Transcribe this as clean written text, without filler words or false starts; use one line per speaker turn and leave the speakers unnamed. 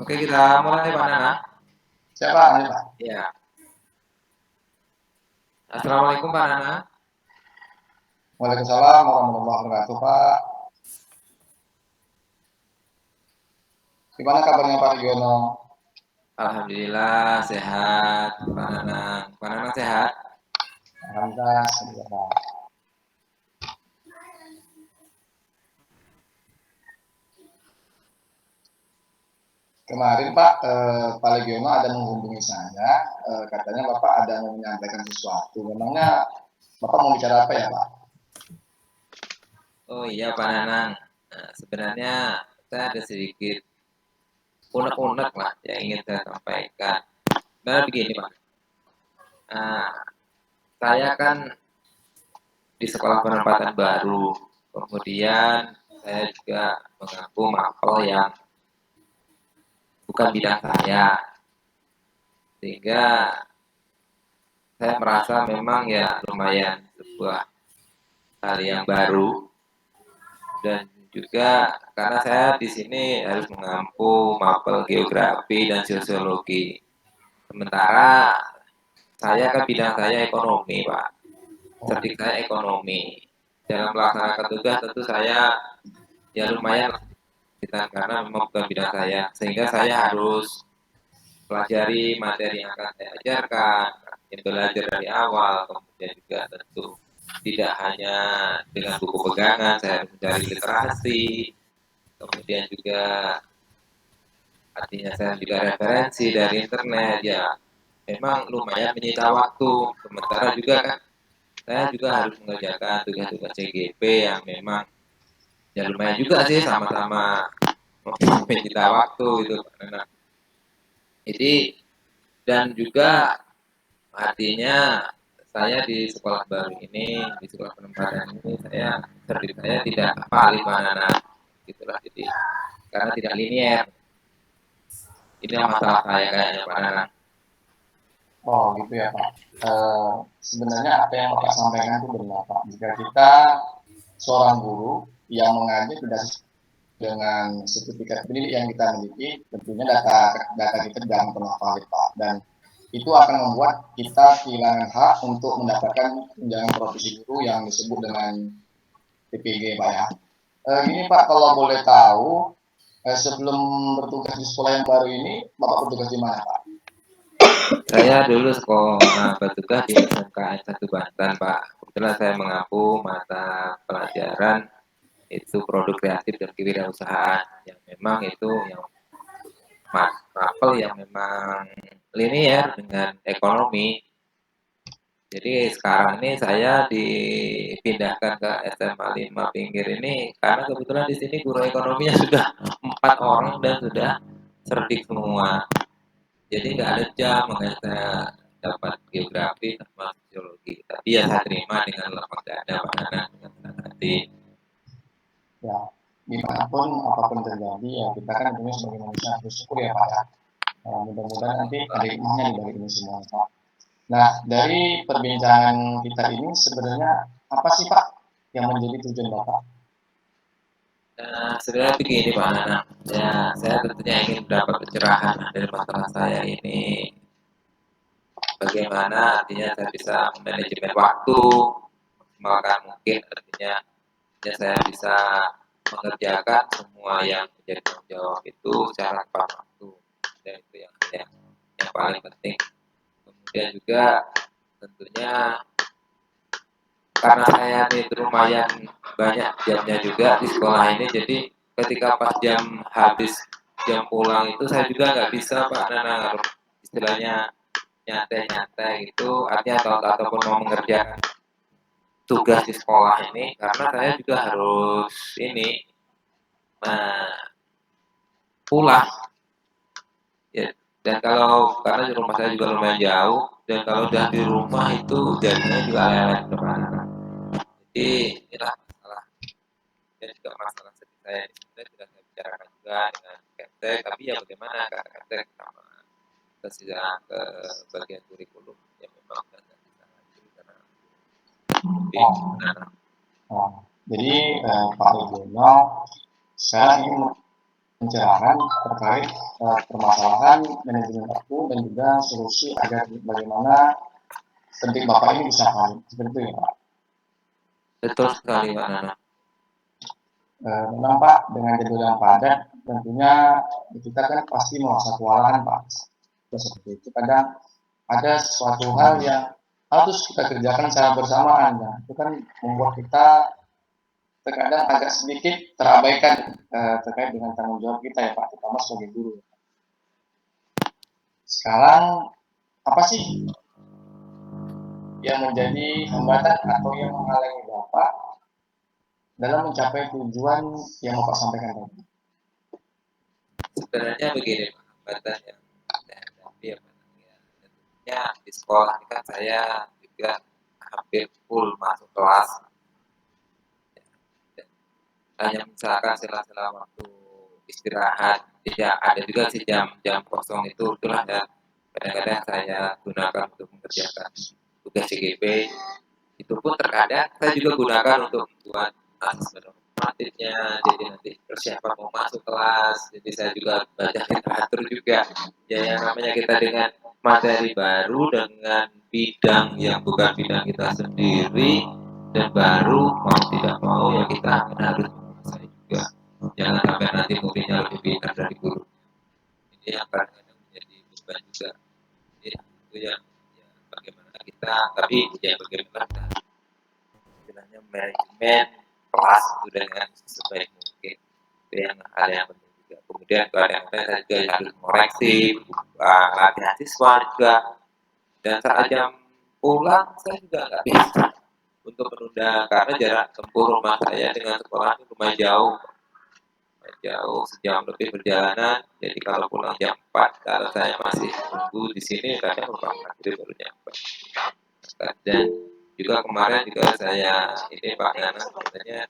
Oke, kita mulai Pak Nana.
Siapa? Ini Pak.
Ya. Assalamualaikum Pak Nana.
Waalaikumsalam warahmatullahi wabarakatuh Pak. Gimana kabarnya Pak Regiono?
Alhamdulillah sehat Pak Nana. Pak Nana sehat?
Alhamdulillah, Pak. Kemarin Pak, Pak Legiono ada menghubungi saya, katanya Bapak ada mau menyampaikan sesuatu. Memangnya Bapak mau bicara apa ya Pak?
Oh iya Pak Nanang. Nah, sebenarnya saya ada sedikit unek-unek lah yang ingin saya sampaikan. Nah begini Pak. Nah, saya kan di sekolah penempatan baru. Kemudian saya juga mengaku mapel yang bukan bidang saya. Sehingga saya merasa memang ya lumayan sebuah hal yang baru dan juga karena saya di sini harus mengampu mapel geografi dan sosiologi. Sementara saya kan bidang saya ekonomi, Pak. Cerdik saya ekonomi. Dalam melaksanakan tugas tentu saya ya lumayan karena memang bukan bidang saya. Sehingga saya harus pelajari materi yang akan saya ajarkan, belajar dari awal, kemudian juga tentu tidak hanya dengan buku pegangan, saya harus mencari literasi, kemudian juga artinya saya juga referensi dari internet, ya memang lumayan menyita waktu, sementara juga kan saya juga harus mengerjakan tugas-tugas CGP yang memang ya lumayan juga sih sama-sama menyita waktu gitu. Nah, jadi dan juga artinya saya di sekolah baru ini, di sekolah penempatan ini, saya tidak valid mana gitulah. Jadi karena tidak linier. Ini yang masalah saya kayaknya Pak Nana.
Oh gitu ya Pak. Sebenarnya apa yang Bapak sampaikan itu benar Pak. Jika kita seorang guru yang mengajar sudah dengan sertifikat pendidik yang kita miliki, tentunya data data kita jangan pernah valid Pak. Dan itu akan membuat kita kehilangan hak untuk mendapatkan tunjangan profesi guru yang disebut dengan PPG Pak ya. Gini Pak, kalau boleh tahu, sebelum bertugas di sekolah yang baru ini, Bapak bertugas di mana Pak?
Saya dulu sekolah bertugas di SMKN 1 Banten Pak. Kebetulan saya mengampu mata pelajaran itu produk kreatif dan kewirausahaan yang memang itu yang mapel yang memang linear dengan ekonomi. Jadi sekarang ini saya dipindahkan ke SMA 5 Pinggir ini karena kebetulan di sini guru ekonominya sudah 4 orang dan sudah cerdik semua. Jadi nggak ada jam makanya saya dapat geografi sama sosiologi. Tapi ya saya terima dengan lapang dada Pak Nana dengan senang hati.
Ya, gimana pun apapun terjadi ya kita kan tentunya sebagai manusia harus bersyukur ya Pak ya. Mudah-mudahan nanti ada hikmahnya di balik ini semua Pak. Nah, dari perbincangan kita ini sebenarnya apa sih Pak yang menjadi tujuan Bapak?
Nah, sebenarnya begini Pak Nana, ya saya tentunya ingin mendapat pencerahan dari masalah saya ini. Bagaimana artinya saya bisa manajemen waktu, maksimalkan mungkin artinya ya saya bisa mengerjakan semua yang menjadi tanggung jawab itu secara tepat waktu. Dan itu yang paling penting. Kemudian juga tentunya karena saya ini lumayan banyak jamnya juga di sekolah ini, jadi ketika pas jam habis jam pulang itu saya juga nggak bisa Pak Nana istilahnya nyantai-nyantai gitu, artinya ataupun mau mengerjakan tugas di sekolah ini karena saya juga harus ini pulang ya. Dan kalau karena di rumah saya juga lumayan jauh dan kalau udah di rumah itu jadinya juga lewat kemana. Jadi inilah masalah dan juga masalah sedih saya di sini sudah saya bicarakan juga dengan Keptek, tapi ya bagaimana Kak Keptek sama ke bagian kurikulum yang memang sudah tidak bisa lagi karena
Oh, jadi Pak Regiono sekarang ini pencerahan terkait permasalahan manajemen waktu dan juga solusi agar bagaimana penting Bapak ini bisa valid. Seperti itu ya Pak.
Betul sekali Pak Nana.
Memang Pak, dengan jadwal yang padat, tentunya kita kan pasti merasa kewalahan Pak. Seperti itu. Kadang ada suatu hal yang harus kita kerjakan secara bersamaan. Nah, itu kan membuat kita terkadang agak sedikit terabaikan terkait dengan tanggung jawab kita ya Pak, terutama sebagai guru. Sekarang apa sih yang menjadi hambatan atau yang menghalangi Bapak dalam mencapai tujuan yang Bapak sampaikan tadi?
Sebenarnya begini Pak, hambatan yang saya hadapi ya Pak, tentunya di sekolah ini kan saya juga hampir full masuk kelas. Hanya misalkan sela-sela waktu istirahat, tidak ada juga sih jam kosong itu itulah dan kadang-kadang saya gunakan untuk mengerjakan tugas CGP. Itu pun terkadang saya juga gunakan untuk membuat asesmen formatifnya, jadi nanti persiapan mau masuk kelas, jadi saya juga baca literatur juga. Ya yang namanya kita dengan materi baru dengan bidang yang bukan bidang kita sendiri dan baru mau tidak mau ya kita harus menguasai juga. Jangan sampai nanti muridnya lebih pintar dari guru. Ini yang kadang-kadang menjadi beban juga. Jadi itu yang ya, bagaimana kita, tapi ya bagaimana kita istilahnya manajemen kelas itu dengan sebaik mungkin. Itu yang hal yang penting juga. Kemudian kadang-kadang saya juga harus mengoreksi latihan siswa juga. Dan saat jam pulang saya juga nggak bisa untuk menunda karena jarak tempuh rumah saya dengan sekolah itu lumayan jauh sejam lebih perjalanan. Jadi kalau pulang jam 4 kalau saya masih tunggu di sini kadang lupa maghrib baru nyampe. Dan juga kemarin juga saya ini Pak Nana sebenarnya